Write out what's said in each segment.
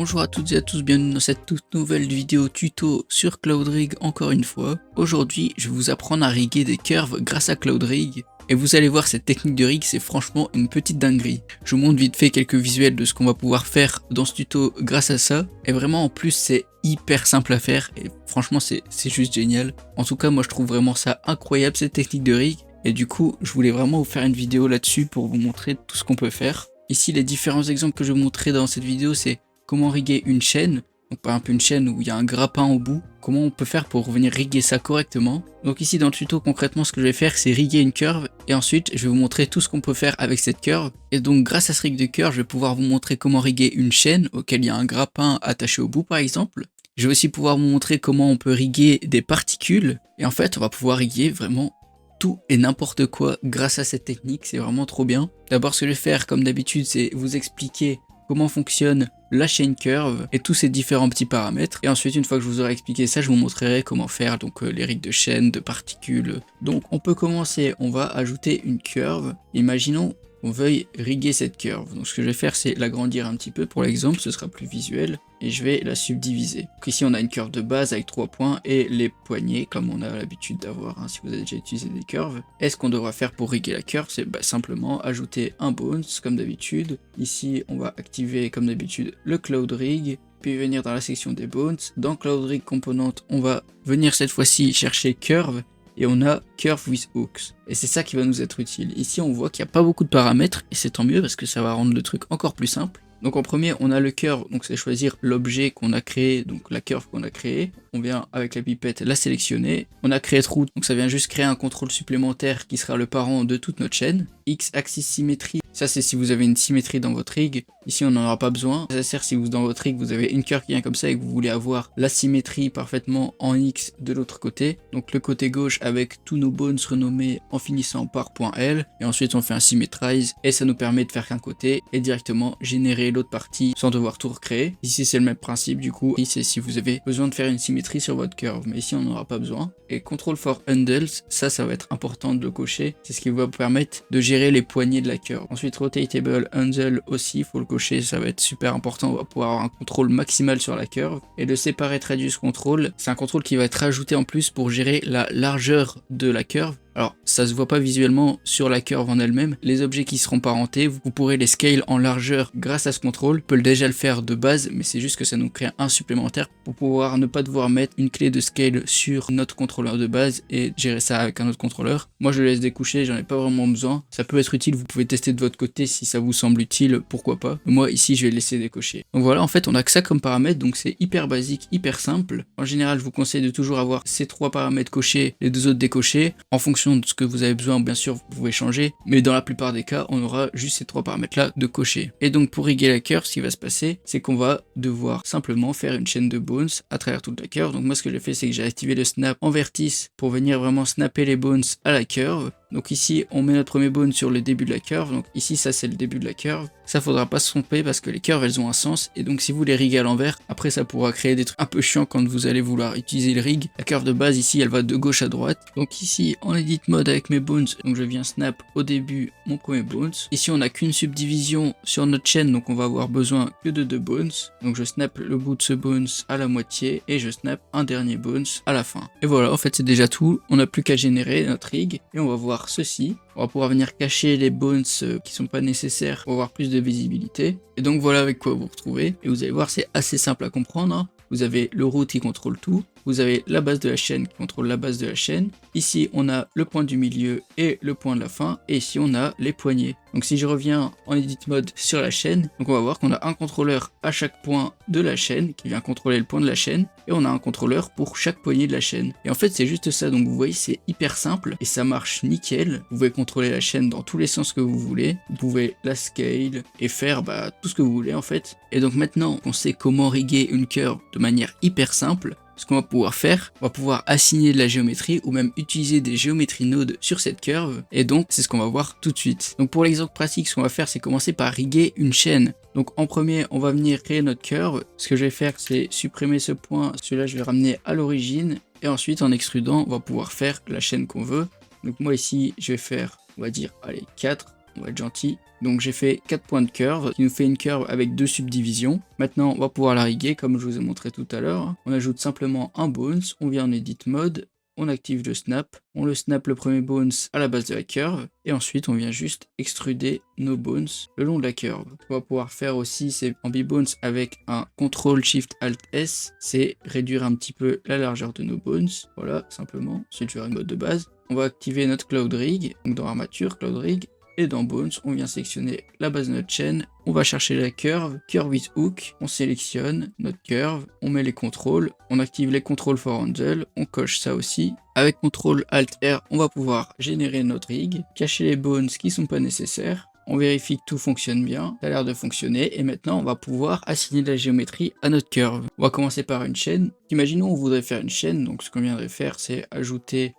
Bonjour à toutes et à tous, bienvenue dans cette toute nouvelle vidéo tuto sur CloudRig encore une fois. Aujourd'hui, je vais vous apprendre à riguer des curves grâce à CloudRig. Et vous allez voir, cette technique de rig, c'est franchement une petite dinguerie. Je vous montre vite fait quelques visuels de ce qu'on va pouvoir faire dans ce tuto grâce à ça. Et vraiment, en plus, c'est hyper simple à faire. Et franchement, c'est juste génial. En tout cas, moi, je trouve vraiment ça incroyable, cette technique de rig. Et du coup, je voulais vraiment vous faire une vidéo là-dessus pour vous montrer tout ce qu'on peut faire. Ici, les différents exemples que je vais vous montrer dans cette vidéo, c'est comment riguer une chaîne. Donc par exemple une chaîne où il y a un grappin au bout, comment on peut faire pour venir riguer ça correctement. Donc ici dans le tuto concrètement ce que je vais faire c'est riguer une curve et ensuite je vais vous montrer tout ce qu'on peut faire avec cette curve. Et donc grâce à ce rig de curve je vais pouvoir vous montrer comment riguer une chaîne auquel il y a un grappin attaché au bout par exemple. Je vais aussi pouvoir vous montrer comment on peut riguer des particules et en fait on va pouvoir riguer vraiment tout et n'importe quoi grâce à cette technique, c'est vraiment trop bien. D'abord ce que je vais faire comme d'habitude c'est vous expliquer comment fonctionne la chaîne curve et tous ces différents petits paramètres. Et ensuite, une fois que je vous aurai expliqué ça, je vous montrerai comment faire donc les rigs de chaîne, de particules. Donc on peut commencer, on va ajouter une curve. Imaginons qu'on veuille riguer cette curve. Donc ce que je vais faire, c'est l'agrandir un petit peu pour l'exemple, ce sera plus visuel. Et je vais la subdiviser. Donc ici on a une curve de base avec 3 points et les poignées comme on a l'habitude d'avoir si vous avez déjà utilisé des curves. Et ce qu'on devra faire pour riguer la curve c'est simplement ajouter un bones comme d'habitude. Ici on va activer comme d'habitude le Cloud Rig, puis venir dans la section des bones. Dans Cloud Rig Component on va venir cette fois-ci chercher curve. Et on a Curve with Hooks. Et c'est ça qui va nous être utile. Ici on voit qu'il n'y a pas beaucoup de paramètres et c'est tant mieux parce que ça va rendre le truc encore plus simple. Donc en premier on a le curve, donc c'est choisir l'objet qu'on a créé, donc la curve qu'on a créée. On vient avec la pipette la sélectionner. On a create route, donc ça vient juste créer un contrôle supplémentaire qui sera le parent de toute notre chaîne. X-axis symétrie, ça c'est si vous avez une symétrie dans votre rig. Ici on n'en aura pas besoin. Ça sert si vous dans votre rig vous avez une curve qui vient comme ça et que vous voulez avoir la symétrie parfaitement en X de l'autre côté. Donc le côté gauche avec tous nos bones renommés en finissant par .L. Et ensuite on fait un symmetrize et ça nous permet de faire qu'un côté et directement générer l'autre partie sans devoir tout recréer. Ici c'est le même principe du coup. Ici c'est si vous avez besoin de faire une symétrie sur votre curve, mais ici on n'aura pas besoin. Et control for handles, ça va être important de le cocher, c'est ce qui va vous permettre de gérer les poignées de la curve. Ensuite rotatable handle aussi, il faut le cocher, ça va être super important, on va pouvoir avoir un contrôle maximal sur la curve. Et le separate radius control, c'est un contrôle qui va être rajouté en plus pour gérer la largeur de la curve. Alors, ça se voit pas visuellement sur la curve en elle-même. Les objets qui seront parentés, vous pourrez les scale en largeur grâce à ce contrôle. On peut déjà le faire de base, mais c'est juste que ça nous crée un supplémentaire pour pouvoir ne pas devoir mettre une clé de scale sur notre contrôleur de base et gérer ça avec un autre contrôleur. Moi, je le laisse découcher, j'en ai pas vraiment besoin. Ça peut être utile, vous pouvez tester de votre côté si ça vous semble utile, pourquoi pas. Mais moi, ici, je vais laisser décocher. Donc voilà, en fait, on a que ça comme paramètre, donc c'est hyper basique, hyper simple. En général, je vous conseille de toujours avoir ces 3 paramètres cochés, les 2 autres décochés, en fonction de ce que vous avez besoin, bien sûr vous pouvez changer, mais dans la plupart des cas on aura juste ces 3 paramètres là de cocher. Et donc pour riguer la curve, ce qui va se passer c'est qu'on va devoir simplement faire une chaîne de bones à travers toute la curve. Donc moi ce que j'ai fait c'est que j'ai activé le snap en vertice pour venir vraiment snapper les bones à la curve. Donc ici on met notre premier bone sur le début de la curve, donc ici ça c'est le début de la curve. Ça faudra pas se tromper parce que les curves elles ont un sens et donc si vous les riguez à l'envers, après ça pourra créer des trucs un peu chiants quand vous allez vouloir utiliser le rig. La curve de base ici elle va de gauche à droite. Donc ici en edit mode avec mes bones, donc je viens snap au début mon premier bones. Ici on n'a qu'une subdivision sur notre chaîne donc on va avoir besoin que de 2 bones. Donc je snap le bout de ce bones à la moitié et je snap un dernier bones à la fin. Et voilà, en fait c'est déjà tout, on n'a plus qu'à générer notre rig et on va voir ceci. On va pouvoir venir cacher les bones qui sont pas nécessaires pour avoir plus de visibilité. Et donc voilà avec quoi vous retrouvez. Et vous allez voir c'est assez simple à comprendre, hein. Vous avez le root qui contrôle tout. Vous avez la base de la chaîne qui contrôle la base de la chaîne. Ici, on a le point du milieu et le point de la fin. Et ici, on a les poignées. Donc si je reviens en edit mode sur la chaîne, donc on va voir qu'on a un contrôleur à chaque point de la chaîne qui vient contrôler le point de la chaîne. Et on a un contrôleur pour chaque poignée de la chaîne. Et en fait, c'est juste ça. Donc vous voyez, c'est hyper simple et ça marche nickel. Vous pouvez contrôler la chaîne dans tous les sens que vous voulez. Vous pouvez la scale et faire tout ce que vous voulez en fait. Et donc maintenant, on sait comment riguer une curve de manière hyper simple. Ce qu'on va pouvoir faire, on va pouvoir assigner de la géométrie ou même utiliser des géométries nodes sur cette curve et donc c'est ce qu'on va voir tout de suite. Donc pour l'exemple pratique, ce qu'on va faire c'est commencer par riguer une chaîne. Donc en premier on va venir créer notre curve. Ce que je vais faire c'est supprimer ce point, celui-là je vais le ramener à l'origine et ensuite en extrudant on va pouvoir faire la chaîne qu'on veut. Donc moi ici je vais faire on va dire allez 4 on va être gentil. Donc j'ai fait 4 points de curve, qui nous fait une curve avec 2 subdivisions. Maintenant on va pouvoir la riguer comme je vous ai montré tout à l'heure. On ajoute simplement un bones, on vient en edit mode, on active le snap, on le snap le premier bones à la base de la curve, et ensuite on vient juste extruder nos bones le long de la curve. Ce qu'on va pouvoir faire aussi, c'est en B-bones avec un CTRL SHIFT ALT S, c'est réduire un petit peu la largeur de nos bones, voilà, simplement, c'est du mode de base. On va activer notre Cloud Rig, donc dans Armature, Cloud Rig, et dans Bones, on vient sélectionner la base de notre chaîne, on va chercher la curve with hook, on sélectionne notre curve, on met les contrôles, on active les contrôles for handle, on coche ça aussi. Avec CTRL ALT R, on va pouvoir générer notre rig, cacher les bones qui sont pas nécessaires. On vérifie que tout fonctionne bien, ça a l'air de fonctionner, et maintenant on va pouvoir assigner de la géométrie à notre curve. On va commencer par une chaîne. Imaginons on voudrait faire une chaîne, donc ce qu'on viendrait faire c'est ajouter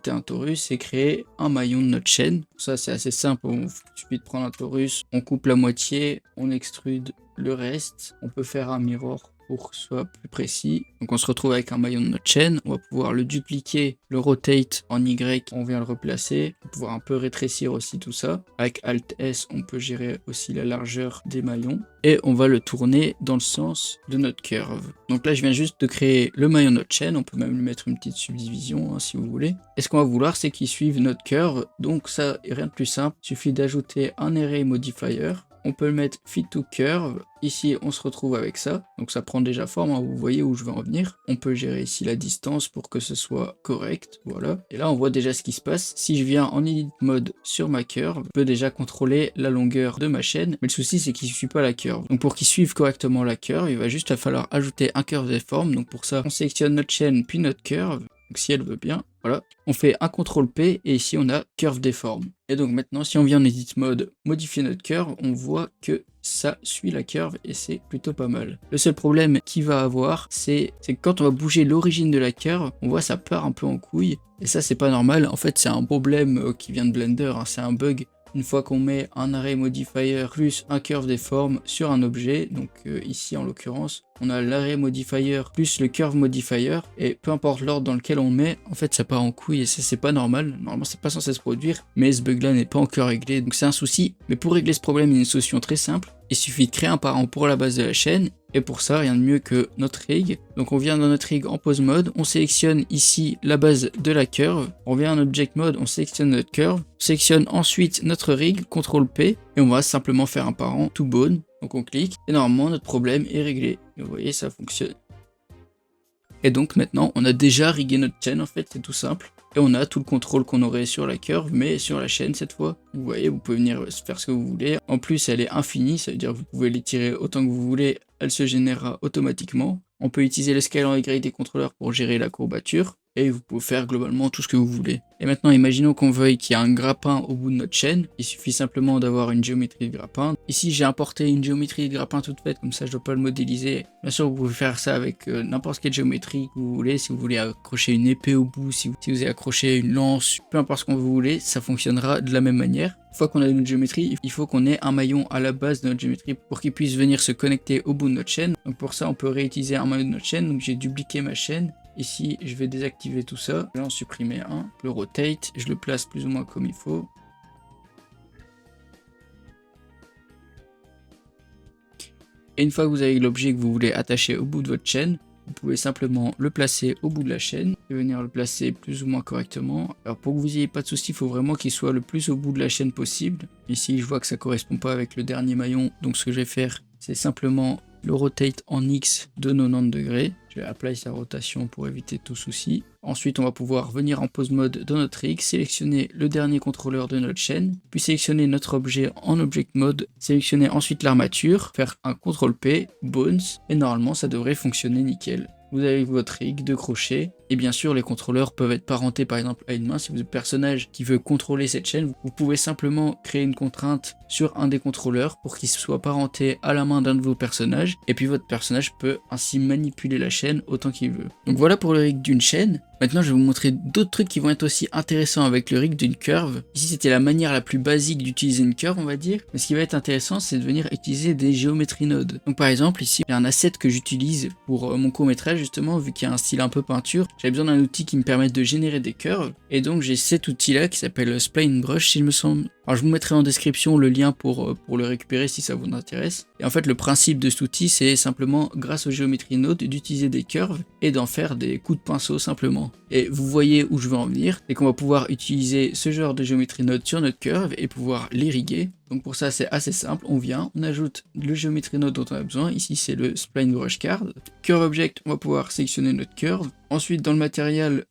un torus et créer un maillon de notre chaîne. Ça c'est assez simple, il suffit de prendre un torus, on coupe la moitié, on extrude le reste, on peut faire un mirror pour que ce soit plus précis. Donc on se retrouve avec un maillon de notre chaîne, on va pouvoir le dupliquer, le rotate en Y, on vient le replacer, on va pouvoir un peu rétrécir aussi tout ça. Avec Alt S, on peut gérer aussi la largeur des maillons, et on va le tourner dans le sens de notre curve. Donc là je viens juste de créer le maillon de notre chaîne, on peut même lui mettre une petite subdivision hein, si vous voulez. Et ce qu'on va vouloir c'est qu'il suive notre curve, donc ça rien de plus simple, il suffit d'ajouter un array modifier. On peut le mettre fit to curve, ici on se retrouve avec ça, donc ça prend déjà forme, hein, vous voyez où je veux en venir. On peut gérer ici la distance pour que ce soit correct, voilà. Et là on voit déjà ce qui se passe, si je viens en edit mode sur ma curve, je peux déjà contrôler la longueur de ma chaîne, mais le souci c'est qu'il ne suit pas la curve. Donc pour qu'il suive correctement la curve, il va juste falloir ajouter un curve deform, donc pour ça on sélectionne notre chaîne puis notre curve, donc si elle veut bien, voilà. On fait un CTRL P et ici on a curve deform. Et donc maintenant si on vient en edit mode modifier notre curve, on voit que ça suit la curve et c'est plutôt pas mal. Le seul problème qu'il va avoir, c'est que quand on va bouger l'origine de la curve, on voit ça part un peu en couille. Et ça c'est pas normal, en fait c'est un problème qui vient de Blender, hein, c'est un bug. Une fois qu'on met un array modifier plus un curve deform sur un objet, donc ici en l'occurrence, on a l'array modifier plus le curve modifier, et peu importe l'ordre dans lequel on met, en fait ça part en couille et ça c'est pas normal. Normalement c'est pas censé se produire, mais ce bug là n'est pas encore réglé, donc c'est un souci. Mais pour régler ce problème il y a une solution très simple, il suffit de créer un parent pour la base de la chaîne, et pour ça rien de mieux que notre rig. Donc on vient dans notre rig en pose mode, on sélectionne ici la base de la curve, on vient en object mode, on sélectionne notre curve, on sélectionne ensuite notre rig, CTRL P, et on va simplement faire un parent to bone. Donc on clique, et normalement notre problème est réglé. Et vous voyez, ça fonctionne. Et donc maintenant, on a déjà rigué notre chaîne, en fait, c'est tout simple. Et on a tout le contrôle qu'on aurait sur la curve, mais sur la chaîne cette fois. Vous voyez, vous pouvez venir faire ce que vous voulez. En plus, elle est infinie, ça veut dire que vous pouvez l'étirer autant que vous voulez, elle se générera automatiquement. On peut utiliser le scale en Y des contrôleurs pour gérer la courbature. Et vous pouvez faire globalement tout ce que vous voulez. Et maintenant, imaginons qu'on veuille qu'il y ait un grappin au bout de notre chaîne. Il suffit simplement d'avoir une géométrie de grappin. Ici, j'ai importé une géométrie de grappin toute faite, comme ça je ne dois pas le modéliser. Bien sûr, vous pouvez faire ça avec n'importe quelle géométrie que vous voulez. Si vous voulez accrocher une épée au bout, si vous voulez accrocher une lance, peu importe ce que vous voulez, ça fonctionnera de la même manière. Une fois qu'on a notre géométrie, il faut qu'on ait un maillon à la base de notre géométrie pour qu'il puisse venir se connecter au bout de notre chaîne. Donc pour ça, on peut réutiliser un maillon de notre chaîne. Donc j'ai dupliqué ma chaîne. Ici, je vais désactiver tout ça, je vais en supprimer un, le rotate, je le place plus ou moins comme il faut. Et une fois que vous avez l'objet que vous voulez attacher au bout de votre chaîne, vous pouvez simplement le placer au bout de la chaîne et venir le placer plus ou moins correctement. Alors pour que vous n'ayez pas de soucis, il faut vraiment qu'il soit le plus au bout de la chaîne possible. Ici, je vois que ça ne correspond pas avec le dernier maillon, donc ce que je vais faire, c'est simplement le rotate en X de 90 degrés. Je vais apply sa rotation pour éviter tout souci. Ensuite, on va pouvoir venir en pose mode dans notre rig, sélectionner le dernier contrôleur de notre chaîne, puis sélectionner notre objet en object mode, sélectionner ensuite l'armature, faire un CTRL P, bones, et normalement ça devrait fonctionner nickel. Vous avez votre rig de crochet, et bien sûr les contrôleurs peuvent être parentés par exemple à une main. Si vous êtes un personnage qui veut contrôler cette chaîne, vous pouvez simplement créer une contrainte sur un des contrôleurs pour qu'il soit parenté à la main d'un de vos personnages, et puis votre personnage peut ainsi manipuler la chaîne autant qu'il veut. Donc voilà pour le rig d'une chaîne. Maintenant je vais vous montrer d'autres trucs qui vont être aussi intéressants avec le rig d'une curve. Ici c'était la manière la plus basique d'utiliser une curve on va dire, mais ce qui va être intéressant c'est de venir utiliser des géométries nodes. Donc par exemple ici j'ai un asset que j'utilise pour mon court métrage justement, vu qu'il y a un style un peu peinture, j'avais besoin d'un outil qui me permette de générer des curves, et donc j'ai cet outil là qui s'appelle Spline Brush si je me semble. Alors je vous mettrai en description le lien pour le récupérer si ça vous intéresse. Et en fait le principe de cet outil c'est simplement grâce au Geometry Node d'utiliser des curves et d'en faire des coups de pinceau simplement. Et vous voyez où je veux en venir, c'est qu'on va pouvoir utiliser ce genre de Geometry Node sur notre curve et pouvoir l'irriguer. Donc pour ça c'est assez simple, on vient, on ajoute le Geometry Node dont on a besoin, ici c'est le Spline Brush Card. Curve Object, on va pouvoir sélectionner notre curve. Ensuite dans le matériel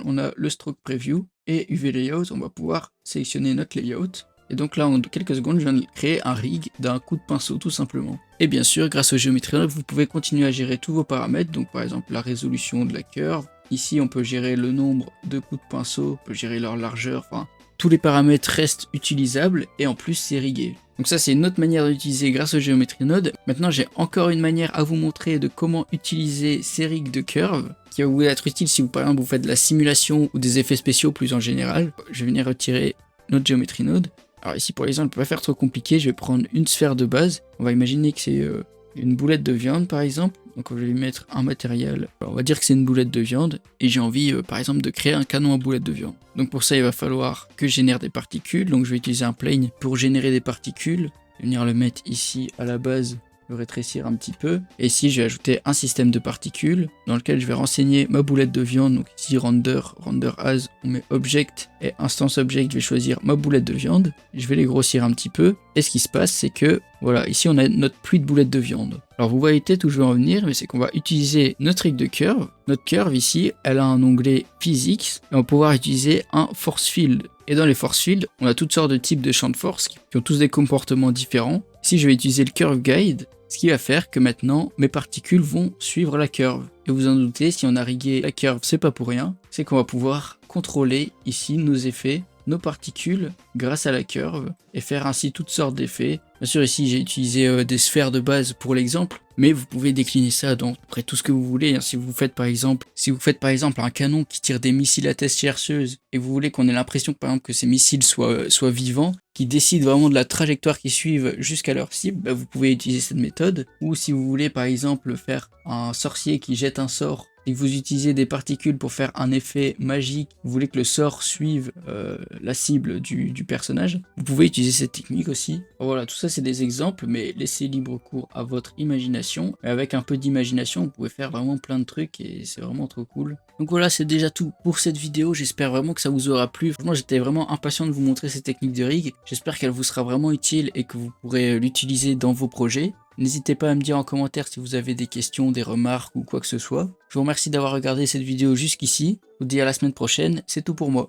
on a le Stroke Preview et UV Layout, on va pouvoir sélectionner notre layout. Et donc là en quelques secondes je viens de créer un rig d'un coup de pinceau tout simplement. Et bien sûr grâce au Geometry Node vous pouvez continuer à gérer tous vos paramètres, donc par exemple la résolution de la curve. Ici on peut gérer le nombre de coups de pinceau, on peut gérer leur largeur, enfin tous les paramètres restent utilisables et en plus c'est rigué. Donc ça c'est une autre manière d'utiliser grâce au Geometry Node. Maintenant j'ai encore une manière à vous montrer de comment utiliser ces rigs de curve qui va vous être utile si vous par exemple vous faites de la simulation ou des effets spéciaux plus en général. Je vais venir retirer notre Geometry Node. Alors ici pour l'exemple, on ne peut pas faire trop compliqué, je vais prendre une sphère de base. On va imaginer que c'est une boulette de viande par exemple. Donc je vais lui mettre un matériel, alors, on va dire que c'est une boulette de viande, et j'ai envie par exemple de créer un canon à boulette de viande. Donc pour ça il va falloir que je génère des particules, donc je vais utiliser un plane pour générer des particules. Je vais venir le mettre ici à la base, le rétrécir un petit peu, et ici je vais ajouter un système de particules dans lequel je vais renseigner ma boulette de viande. Donc ici render as, on met object et instance object, je vais choisir ma boulette de viande, je vais les grossir un petit peu, et ce qui se passe c'est que voilà, ici on a notre pluie de boulettes de viande. Alors vous voyez peut-être où je veux en venir, mais c'est qu'on va utiliser notre rig de curve. Notre curve ici, elle a un onglet Physics, et on va pouvoir utiliser un Force Field. Et dans les Force Fields, on a toutes sortes de types de champs de force qui ont tous des comportements différents. Ici je vais utiliser le Curve Guide, ce qui va faire que maintenant mes particules vont suivre la curve. Et vous en doutez, si on a rigué la curve, c'est pas pour rien, c'est qu'on va pouvoir contrôler ici nos effets, nos particules grâce à la curve et faire ainsi toutes sortes d'effets. Bien sûr ici j'ai utilisé des sphères de base pour l'exemple, mais vous pouvez décliner ça dans à peu près tout ce que vous voulez. Hein. Si vous faites par exemple un canon qui tire des missiles à tête chercheuse et vous voulez qu'on ait l'impression par exemple que ces missiles soient vivants, qui décident vraiment de la trajectoire qu'ils suivent jusqu'à leur cible, bah, vous pouvez utiliser cette méthode. Ou si vous voulez par exemple faire un sorcier qui jette un sort et que vous utilisez des particules pour faire un effet magique, vous voulez que le sort suive la cible du personnage, vous pouvez utiliser cette technique aussi. Voilà, tout ça c'est des exemples, mais laissez libre cours à votre imagination. Et avec un peu d'imagination, vous pouvez faire vraiment plein de trucs et c'est vraiment trop cool. Donc voilà, c'est déjà tout pour cette vidéo. J'espère vraiment que ça vous aura plu. Franchement, j'étais vraiment impatient de vous montrer ces techniques de rig. J'espère qu'elle vous sera vraiment utile et que vous pourrez l'utiliser dans vos projets. N'hésitez pas à me dire en commentaire si vous avez des questions, des remarques ou quoi que ce soit. Je vous remercie d'avoir regardé cette vidéo jusqu'ici. Je vous dis à la semaine prochaine, c'est tout pour moi.